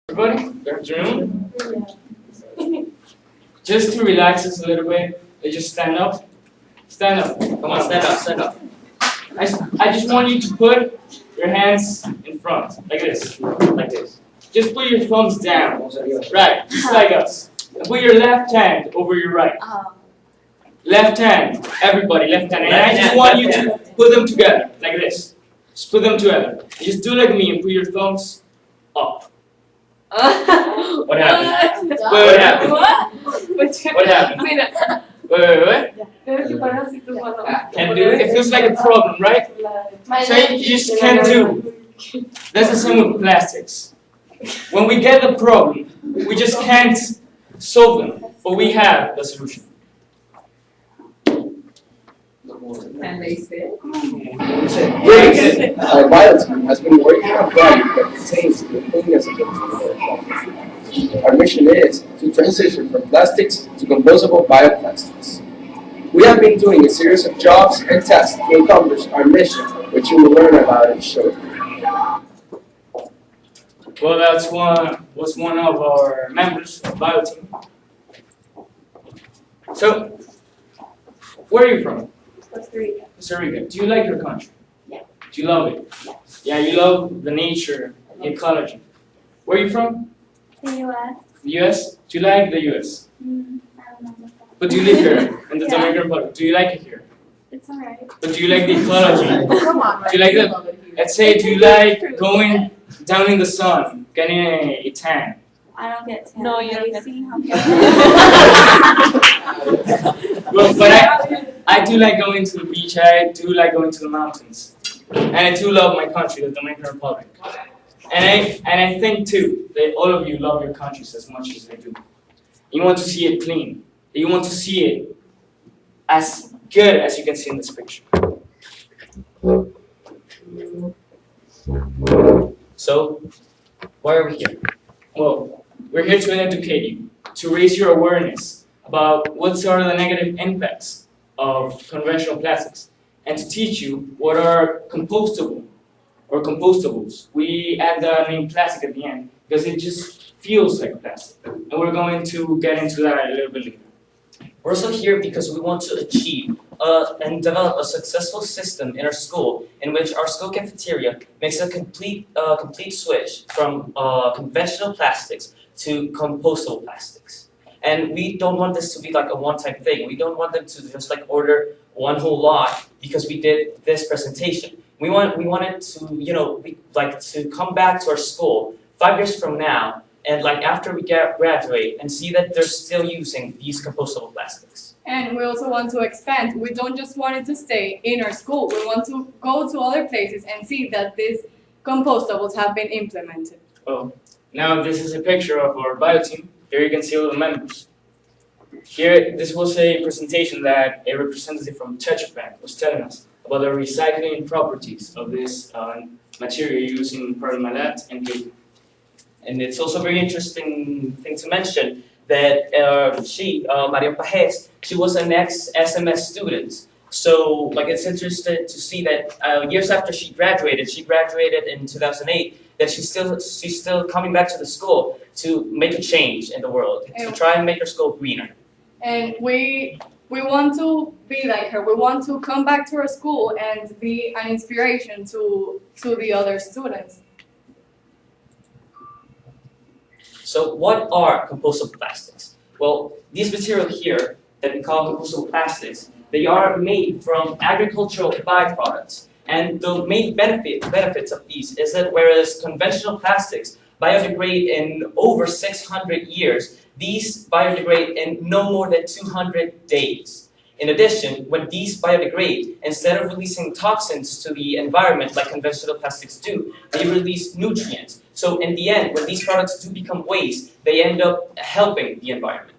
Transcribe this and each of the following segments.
Everybody, good afternoon. Just to relax us a little bit, you just stand up. Stand up. Come on, stand up, stand up. I just want you to put your hands in front, like this, like this. Just put your thumbs down, right, just like us. And put your left hand over your right. Left hand, everybody, left hand. And I just want you to put them together, like this. Just put them together. Just do like me and put your thumbs up. What happened? What happened? What happened? Wait. Can't do it. It feels like a problem, right? So you just can't do. That's the same with plastics. When we get the problem, we just can't solve them, but we have the solution. And they say? Our bio team has been working on a project that pertains to the cleanliness of the environment. Our mission is to transition from plastics to composable bioplastics. We have been doing a series of jobs and tests to accomplish our mission, which you will learn about in shortly. Well, that was one of our members of bio team. So, where are you from? Costa Rica. Costa Rica. Do you like your country? Yeah. Do you love it? Yeah, you love the nature, the ecology. Where are you from? The U.S. The U.S.? Do you like the U.S.? I don't know. But do you live here in the Yeah. Dominican Republic? Do you like it here? It's alright. But do you like the ecology? Come on, Do you like the, let's say, do you like going down in the sun, getting a tan? I don't get tan. No, you don't get See how Well, but I do like going to the beach, I do like going to the mountains. And I do love my country, the Dominican Republic. And I think too, that all of you love your countries as much as I do. You want to see it clean. You want to see it as good as you can see in this picture. So, why are we here? Well, we're here to educate you, to raise your awareness about what are the negative impacts of conventional plastics, and to teach you what are compostable or compostables. We add the name plastic at the end because it just feels like plastic, and we're going to get into that a little bit later. We're also here because we want to achieve and develop a successful system in our school in which our school cafeteria makes a complete switch from conventional plastics to compostable plastics. And we don't want this to be like a one-time thing. We don't want them to just like order one whole lot because we did this presentation. We want it to, to come back to our school 5 years from now and like after we graduate and see that they're still using these compostable plastics. And we also want to expand. We don't just want it to stay in our school. We want to go to other places and see that these compostables have been implemented. Well, now this is a picture of our bio team. Here you can see all the members. Here, this was a presentation that a representative from Tetra was telling us about the recycling properties of this material used in parlimalate and paper. And it's also a very interesting thing to mention that Maria Pajes, she was an ex-SMS student. So like it's interesting to see that years after she graduated in 2008, that she's still coming back to the school to make a change in the world, to try and make her school greener. And we want to be like her. We want to come back to our school and be an inspiration to the other students. So what are compostable plastics? Well, these materials here that we call compostable plastics, they are made from agricultural byproducts. And the main benefits of these is that whereas conventional plastics biodegrade in over 600 years, these biodegrade in no more than 200 days. In addition, when these biodegrade, instead of releasing toxins to the environment like conventional plastics do, they release nutrients. So in the end, when these products do become waste, they end up helping the environment.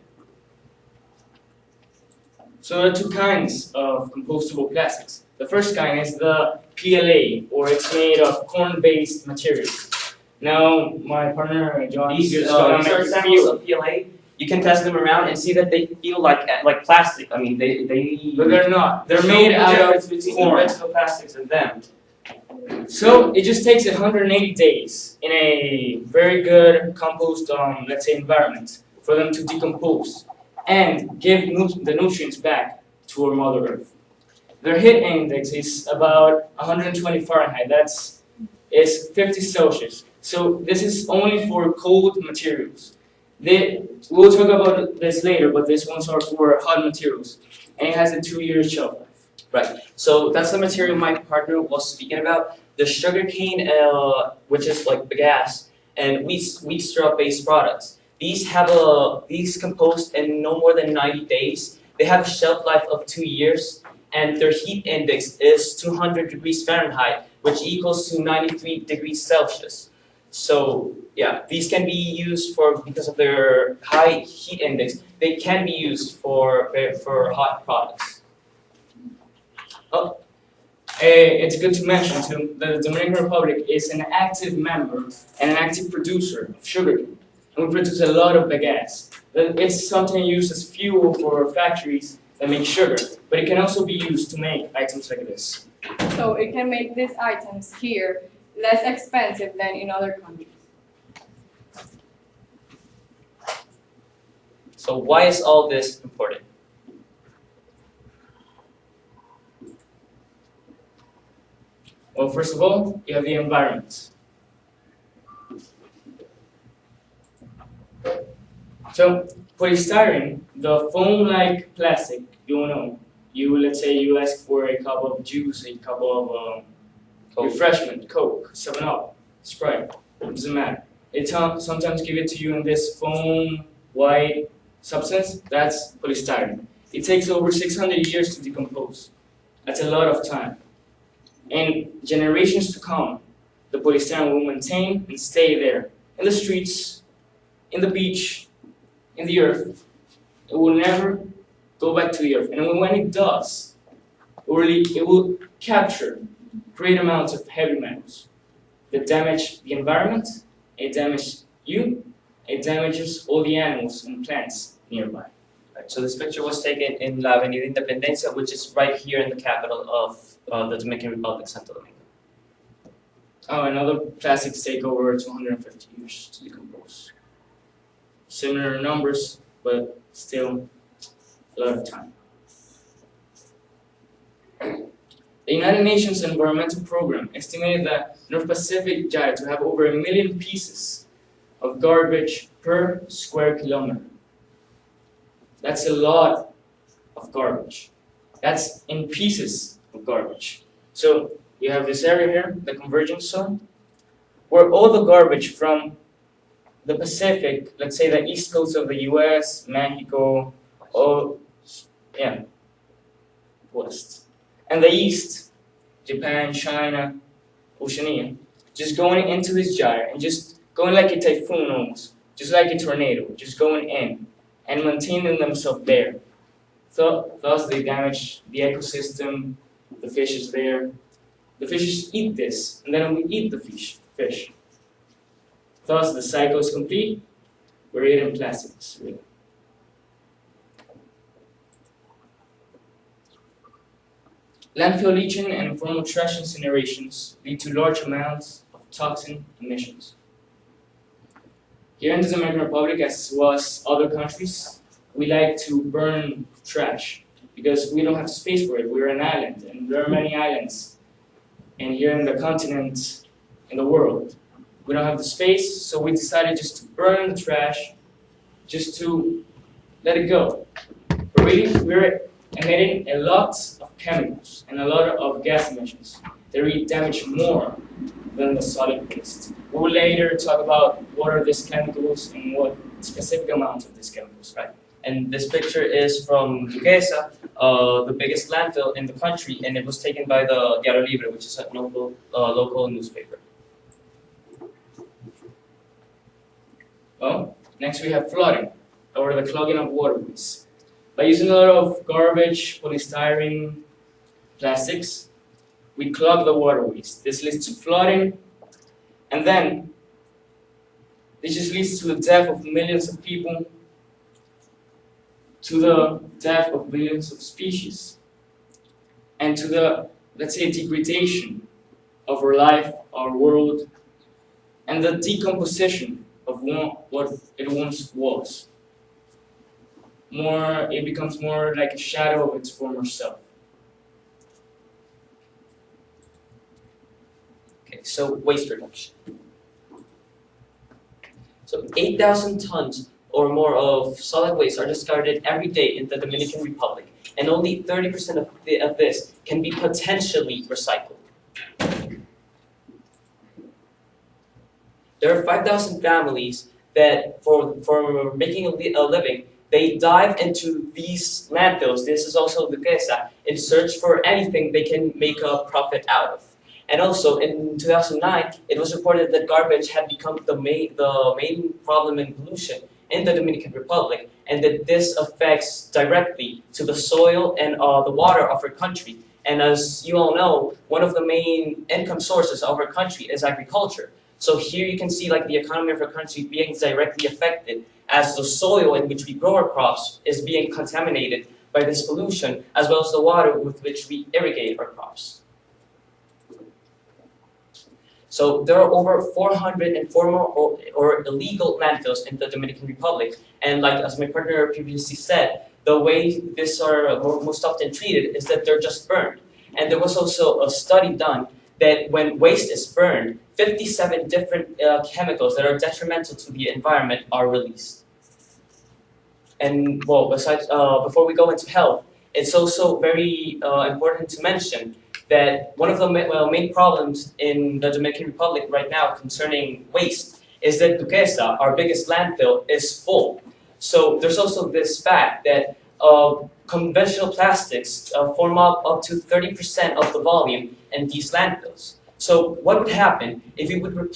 So there are two kinds of compostable plastics. The first kind is the PLA, or it's made of corn-based material. Now, my partner John is These just are gonna make you samples feel. of PLA. You can test them around and see that they feel like plastic. I mean, they But they're not. They're show made the out difference of between corn. conventional plastics and them. So it just takes 180 days in a very good compost, let's say, environment for them to decompose and give the nutrients back to our Mother Earth. Their heat index is about 120 Fahrenheit. Is 50 Celsius. So this is only for cold materials. We'll talk about this later, but these ones are for hot materials, and it has a 2-year shelf life. Right. So that's the material my partner was speaking about. The sugarcane, which is like bagasse, and wheat straw-based products. These compost in no more than 90 days. They have a shelf life of 2 years, and their heat index is 200 degrees Fahrenheit, which equals to 93 degrees Celsius. So yeah, these can be used because of their high heat index. They can be used for hot products. It's good to mention too that the Dominican Republic is an active member and an active producer of sugarcane, and we produce a lot of bagasse. It's something used as fuel for factories that make sugar, but it can also be used to make items like this. So it can make these items here less expensive than in other countries. So why is all this important? Well, first of all, you have the environment. So polystyrene, the foam-like plastic, let's say you ask for a cup of juice, a cup of refreshment, Coke, 7-Up, Sprite, it doesn't matter. It sometimes give it to you in this foam white substance. That's polystyrene. It takes over 600 years to decompose. That's a lot of time. And generations to come, the polystyrene will maintain and stay there in the streets, in the beach, in the earth. It will never go back to the earth. And when it does, it will capture great amounts of heavy metals that damage the environment, it damages you, it damages all the animals and plants nearby. Right, so this picture was taken in La Avenida Independencia, which is right here in the capital of the Dominican Republic, Santo Domingo. Oh, and other plastics take over 250 years to decompose. Similar numbers, but still a lot of time. The United Nations Environmental Program estimated that North Pacific gyre to have over 1 million pieces of garbage per square kilometer. That's a lot of garbage. That's in pieces of garbage. So you have this area here, the convergence zone, where all the garbage from the Pacific, let's say the east coast of the US, Mexico, west. And the east, Japan, China, Oceania, just going into this gyre and just going like a typhoon almost, just like a tornado, just going in and maintaining themselves there. Thus they damage the ecosystem, the fish is there. The fishes eat this, and then we eat the fish. Thus the cycle is complete, we're eating plastics. Really. Landfill leaching and informal trash incinerations lead to large amounts of toxin emissions. Here in the Dominican Republic, as well as other countries, we like to burn trash because we don't have space for it. We're an island, and there are many islands. And here in the continent, in the world, we don't have the space, so we decided just to burn the trash, just to let it go. But really, we're emitting a lot of chemicals and a lot of gas emissions that really damage more than the solid waste. We'll later talk about what are these chemicals and what specific amounts of these chemicals, right? And this picture is from Duquesa, the biggest landfill in the country, and it was taken by the Diario Libre, which is a local newspaper. Well, next we have flooding, or the clogging of waterways. By using a lot of garbage, polystyrene, plastics, we clog the waterways. This leads to flooding, and then this just leads to the death of millions of people, to the death of billions of species, and to the, let's say, degradation of our life, our world, and the decomposition of what it once was. It becomes more like a shadow of its former self. Okay, so waste reduction. So 8,000 tons or more of solid waste are discarded every day in the Dominican Republic, and only 30% of this can be potentially recycled. There are 5,000 families that, for making a living, they dive into these landfills. This is also the Duquesa, in search for anything they can make a profit out of. And also, in 2009, it was reported that garbage had become the main problem in pollution in the Dominican Republic, and that this affects directly to the soil and the water of our country. And as you all know, one of the main income sources of our country is agriculture. So here you can see like the economy of our country being directly affected, as the soil in which we grow our crops is being contaminated by this pollution, as well as the water with which we irrigate our crops. So there are over 400 informal or illegal landfills in the Dominican Republic, and like as my partner previously said, the way these are most often treated is that they're just burned. And there was also a study done that when waste is burned, 57 different chemicals that are detrimental to the environment are released. And well, besides, before we go into health, it's also very important to mention that one of the main problems in the Dominican Republic right now concerning waste is that Duquesa, our biggest landfill, is full. So there's also this fact that conventional plastics form up to 30% of the volume in these landfills. So what would happen if we would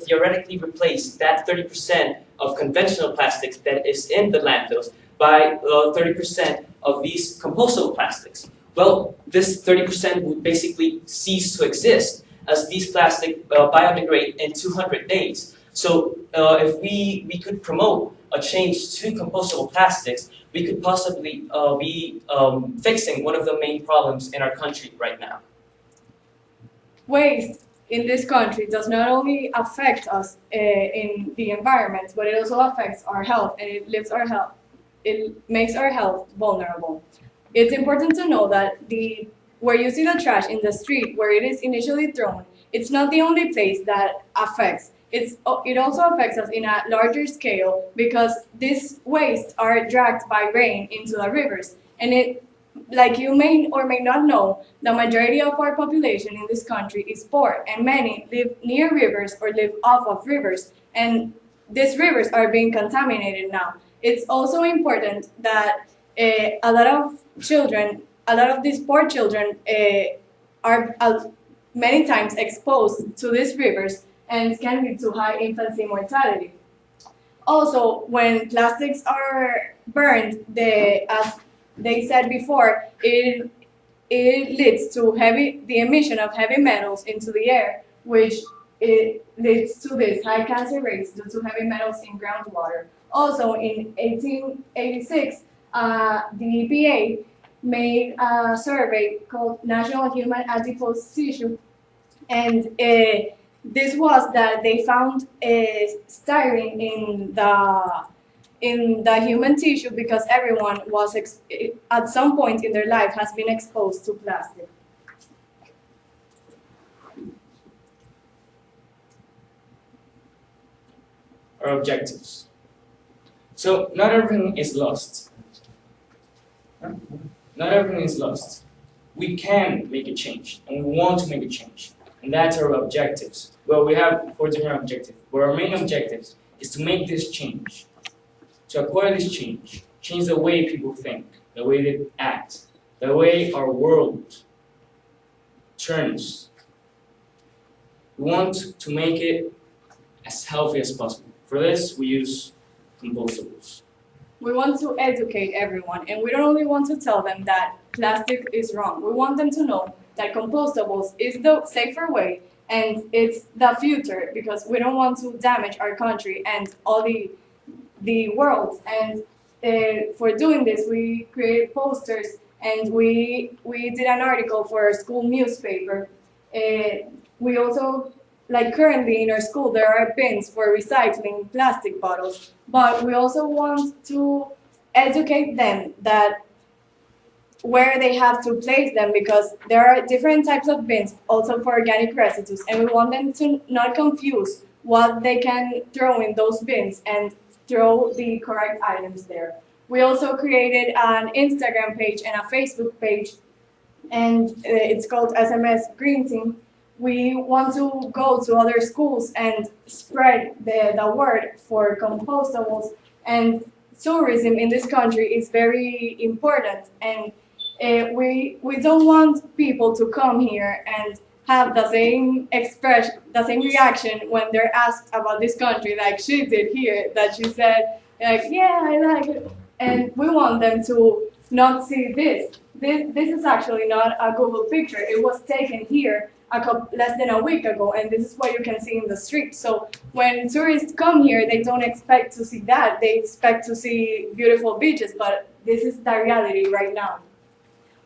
theoretically replace that 30% of conventional plastics that is in the landfills by 30% of these compostable plastics? Well, this 30% would basically cease to exist, as these plastics biodegrade in 200 days. So if we could promote a change to compostable plastics, we could possibly be fixing one of the main problems in our country right now. Waste in this country does not only affect us in the environment, but it also affects our health, and it makes our health vulnerable. It's important to know that where you see the trash in the street, where it is initially thrown, it's not the only place that affects. It also affects us in a larger scale, because these wastes are dragged by rain into the rivers. And like you may or may not know, the majority of our population in this country is poor, and many live near rivers or live off of rivers. And these rivers are being contaminated now. It's also important that a lot of these poor children are many times exposed to these rivers and can lead to high infancy mortality. Also, when plastics are burned, as they said before, it leads to the emission of heavy metals into the air, which it leads to this high cancer rates due to heavy metals in groundwater. Also, in 1886, the EPA made a survey called National Human Adipose Tissue, and this was that they found styrene in the human tissue, because everyone was at some point in their life has been exposed to plastic. Our objectives. So not everything is lost. Not everything is lost. We can make a change, and we want to make a change. And that's our objectives. Well, we have 4 different objectives. But our main objectives is to make this change, to acquire this change the way people think, the way they act, the way our world turns. We want to make it as healthy as possible. For this, we use compostables. We want to educate everyone, and we don't only want to tell them that plastic is wrong. We want them to know that compostables is the safer way, and it's the future, because we don't want to damage our country and all the world. And for doing this, we created posters, and we did an article for our school newspaper We also, like currently in our school, there are bins for recycling plastic bottles, but we also want to educate them that where they have to place them, because there are different types of bins also for organic residues, and we want them to not confuse what they can throw in those bins and throw the correct items there. We also created an Instagram page and a Facebook page, and it's called SMS Green Team. We want to go to other schools and spread the word for compostables, and tourism in this country is very important, and we don't want people to come here and have the same expression, the same reaction when they're asked about this country, like she did here, that she said, like, yeah, I like it. And we want them to not see this. This is actually not a Google picture. It was taken here less than a week ago, and this is what you can see in the street. So when tourists come here, they don't expect to see that. They expect to see beautiful beaches, but this is the reality right now.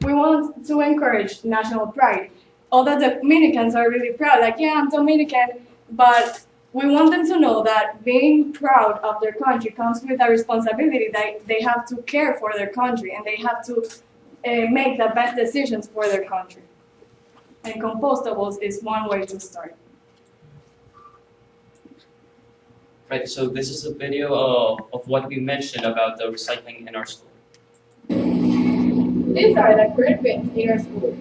We want to encourage national pride. All the Dominicans are really proud, like, yeah, I'm Dominican, but we want them to know that being proud of their country comes with a responsibility that they have to care for their country, and they have to make the best decisions for their country. And compostables is one way to start. Right, so this is a video of what we mentioned about the recycling in our school. These are the current bins in our school: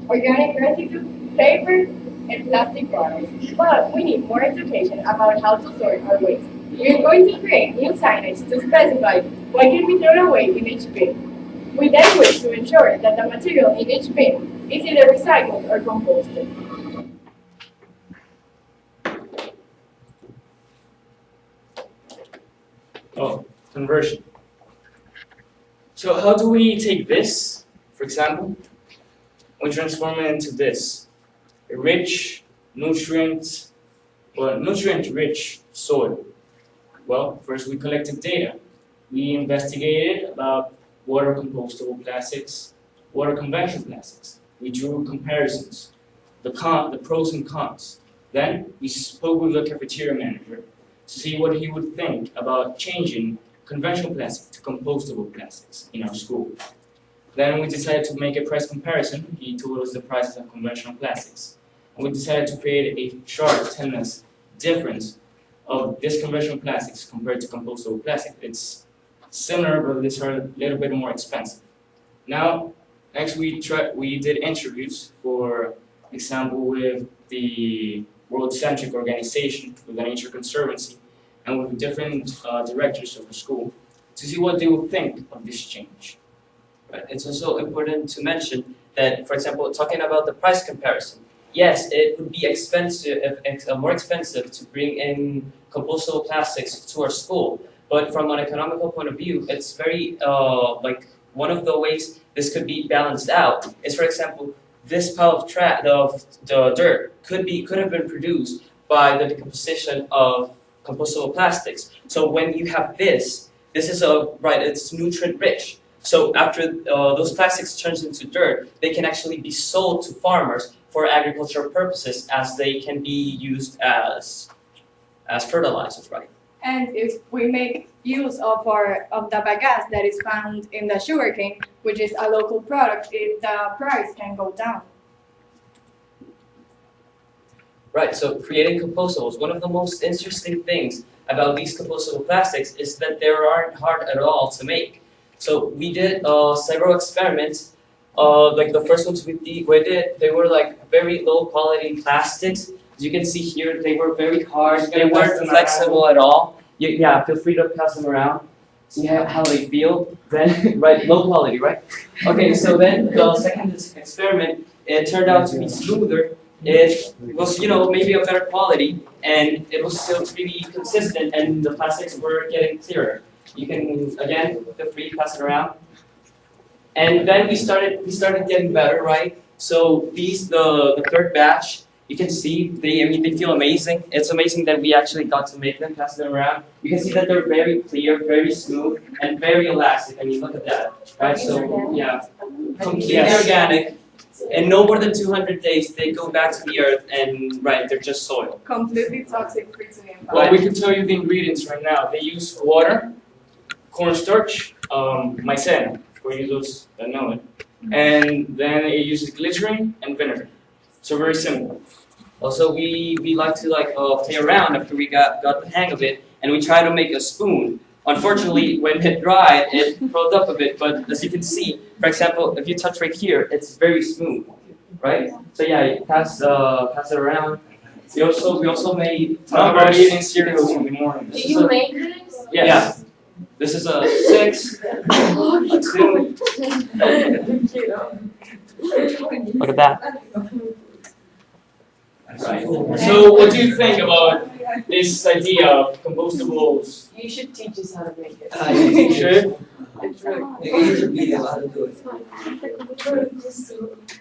organic residue, paper, and plastic bottles. But we need more education about how to sort our waste. We are going to create new signage to specify what can be thrown away in each bin. We then wish to ensure that the material in each bin is either recycled or composted. Oh, conversion. So how do we take this, for example, we transform it into this, a rich, nutrient-rich soil? Well, first we collected data. We investigated about what are compostable plastics, what are conventional plastics. We drew comparisons, the pros and cons. Then we spoke with the cafeteria manager to see what he would think about changing conventional plastic to compostable plastics in our school. Then we decided to make a price comparison. He told us the prices of conventional plastics. And we decided to create a chart telling us difference of this conventional plastics compared to compostable plastic. It's similar, but these are a little bit more expensive. Now, next we did interviews, for example, with the World Centric Organization, with the Nature Conservancy, and with different directors of the school, to see what they would think of this change. Right. It's also important to mention that, for example, talking about the price comparison, yes, it would be more expensive to bring in compostable plastics to our school, but from an economical point of view, it's very, like, one of the ways this could be balanced out is, for example, this pile of the dirt could have been produced by the decomposition of compostable plastics. So when you have this is it's nutrient rich. So after those plastics turns into dirt, they can actually be sold to farmers for agricultural purposes, as they can be used as fertilizers, right? And if we make use of the bagasse that is found in the sugarcane, which is a local product, the price can go down. Right, so creating compostables, one of the most interesting things about these compostable plastics is that they aren't hard at all to make. So we did several experiments. Like the first ones we did, they were like very low quality plastics. As you can see here, they were very hard, they weren't flexible at all. Yeah, feel free to pass them around. See how they feel. Then, right, low quality, right? Okay, so then the second experiment, it turned out to be smoother. It was, maybe a better quality, and it was still pretty consistent, and the plastics were getting clearer. You can, again, feel free to pass it around. And then we started getting better, right? So the third batch, you can see, they feel amazing. It's amazing that we actually got to make them, pass them around. You can see that they're very clear, very smooth, and very elastic. I mean, look at that, right? So, yeah, completely organic. In no more than 200 days, they go back to the earth and, right, they're just soil. Completely toxic free to the environment. Well, we can tell you the ingredients right now. They use water, cornstarch, maicena, for you those that know it, and then it uses glycerin and vinegar. So very simple. Also, we like to play around after we got the hang of it, and we try to make a spoon. Unfortunately, when it dried, it curled up a bit, but as you can see, for example, if you touch right here, it's very smooth, right? So yeah, you pass it around. We also made Talk about eating cereals in the morning. Do you make this? Yes. Yeah. This is a 6, a 2. Look at that. Right. So what do you think about this idea of compostables? You should teach us how to make it. You should? It's really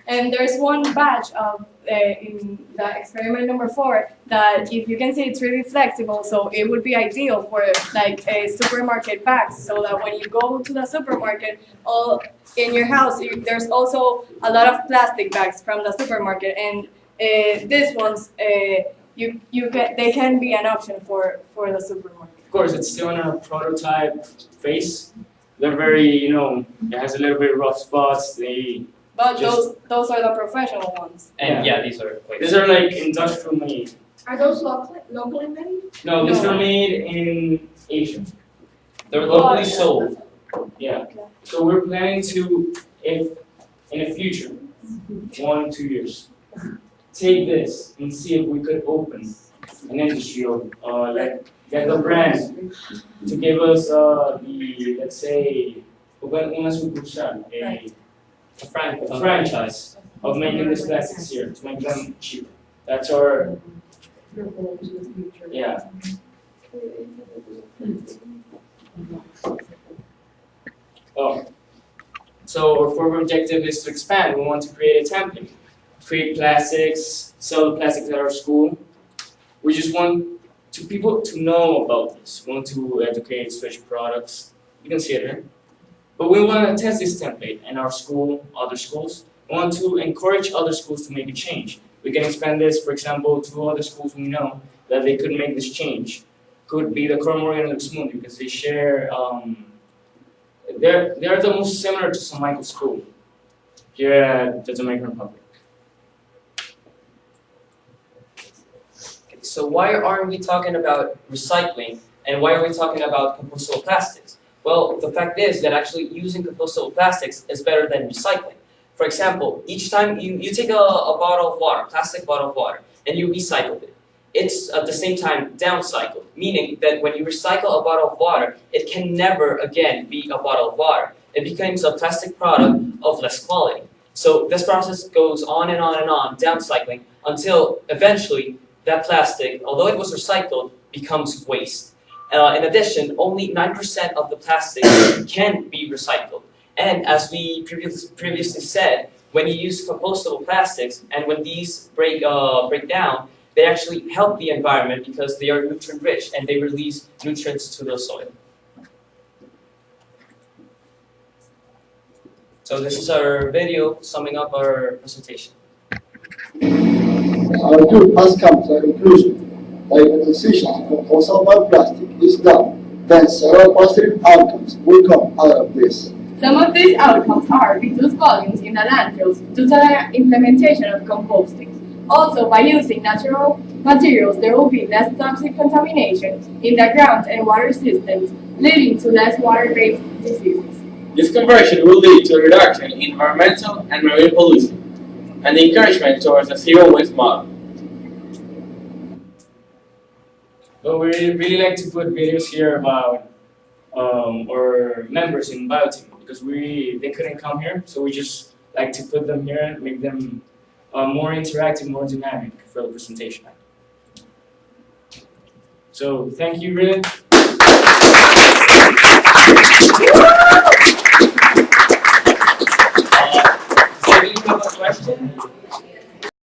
And there's one batch of in the experiment number 4 that, if you can see, it's really flexible, so it would be ideal for like a supermarket bags, so that when you go to the supermarket, all in your house, there's also a lot of plastic bags from the supermarket, and these ones they can be an option for the supermarket. Of course, it's still in a prototype phase. They're very, it has a little bit rough spots. But Just- those are the professional ones. And yeah, these are quite. These are like industrial made. Are those locally made? No, these No. are made in Asia. They're locally sold. Yeah. So we're planning to, if in the future, 1 2 years, take this and see if we could open an industry of get the brand to give us let's say una sucursal, a franchise of making these plastics here to make them cheaper. That's our yeah. Oh. So our fourth objective is to expand. We want to create a template, create plastics, sell the plastics at our school. We just want people to know about this. We want to educate, switch products. You can see it here. But we want to test this template in our school, other schools. We want to encourage other schools to make a change. We can expand this, for example, to other schools we know that they could make this change. Could be the Coram Morgan and Luxembourg, because they share, they're the most similar to St. Michael's School here at the Dominican Republic. So why aren't we talking about recycling, and why are we talking about compostable plastics? Well, the fact is that actually using compostable plastics is better than recycling. For example, each time you take a bottle of water, plastic bottle of water, and you recycle it, it's at the same time downcycled, meaning that when you recycle a bottle of water, it can never again be a bottle of water. It becomes a plastic product of less quality. So this process goes on and on and on, downcycling, until eventually that plastic, although it was recycled, becomes waste. In addition, only 9% of the plastic can be recycled. And as we previously said, when you use compostable plastics and when these break down, they actually help the environment because they are nutrient rich and they release nutrients to the soil. So this is our video summing up our presentation. Our group has come to a conclusion that if the transition to compostable plastic is done, then several positive outcomes will come out of this. Some of these outcomes are reduced volumes in the landfills due to the implementation of composting. Also, by using natural materials, there will be less toxic contamination in the ground and water systems, leading to less water-based diseases. This conversion will lead to a reduction in environmental and marine pollution, and encouragement towards a zero-waste model. But we really like to put videos here about our members in Bioteam, because they couldn't come here, so we just like to put them here and make them more interactive, more dynamic for the presentation. So thank you, really.